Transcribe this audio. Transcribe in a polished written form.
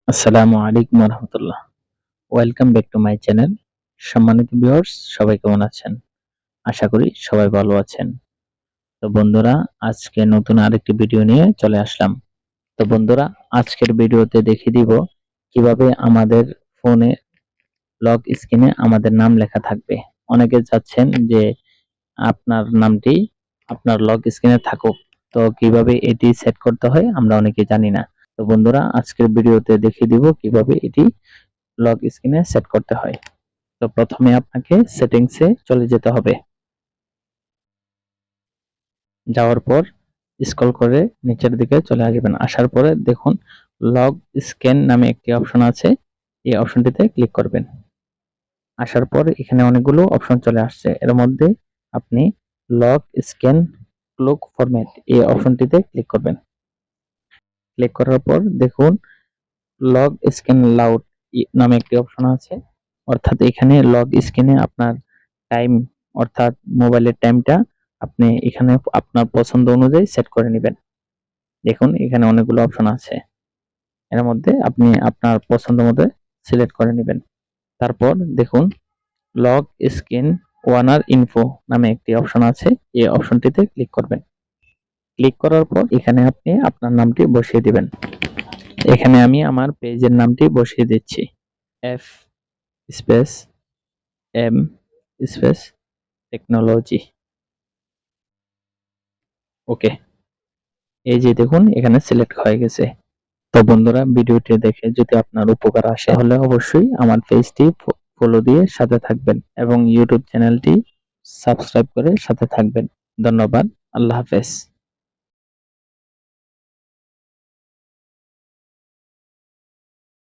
আসসালামু আলাইকুম রহমতুল্লাহ। Welcome back to my channel. সম্মানিত ভিউয়ার্স, সবাই কেমন আছেন? আশা করি সবাই ভালো আছেন। তো বন্ধুরা, আজকে নতুন আরেকটি ভিডিও নিয়ে চলে আসলাম। তো বন্ধুরা, আজকের ভিডিওতে দেখিয়ে দিব কিভাবে আমাদের ফোনে লক স্ক্রিনে আমাদের নাম লেখা থাকবে। অনেকে চাচ্ছেন যে আপনার নামটি আপনার লক স্ক্রিনে থাকুক। তো কিভাবে এটি সেট করতে হয় আমরা অনেকে জানি না। তো বন্ধুরা, আজকের ভিডিওতে দেখিয়ে দিব কিভাবে এটি লক স্ক্রিনে সেট করতে হয়। তো প্রথমে আপনাকে সেটিংসে চলে যেতে হবে। যাওয়ার পর স্ক্রল করে নিচের দিকে চলে আসবেন। আসার পরে দেখুন লগ স্ক্যান নামে একটি অপশন আছে। এই অপশনটিতে ক্লিক করবেন। আসার পর এখানে অনেকগুলো অপশন চলে আসছে। এর মধ্যে আপনি লক স্ক্যান ক্লক ফরম্যাট এই অপশনটিতে ক্লিক করবেন। ক্লিক করার পর দেখুন লগ স্ক্যান লাউড নামে একটি অপশন আছে। অর্থাৎ এখানে লগ স্ক্রিনে আপনার টাইম অর্থাৎ মোবাইলের টাইমটা আপনি এখানে আপনার পছন্দ অনুযায়ী সেট করে নেবেন। দেখুন এখানে অনেকগুলো অপশন আছে। এর মধ্যে আপনি আপনার পছন্দ মতো সিলেক্ট করে নেবেন। তারপর দেখুন লগ স্ক্রিন ওয়ানার ইনফো নামে একটি অপশন আছে। এই অপশনটিতে ক্লিক করবেন। ক্লিক করার পর এখানে আপনি আপনার নামটি বসিয়ে দিবেন। এখানে আমি আমার পেজের নামটি বসিয়ে দিচ্ছি। F space M space technology. Okay, এই যে দেখুন এখানে সিলেক্ট হয়ে গেছে। তো বন্ধুরা, ভিডিওটি দেখে যদি আপনার উপকার আসে তাহলে অবশ্যই আমার পেজটি ফলো দিয়ে সাথে থাকবেন এবং ইউটিউব চ্যানেলটি সাবস্ক্রাইব করে সাথে থাকবেন। ধন্যবাদ। আল্লাহ হাফেজ।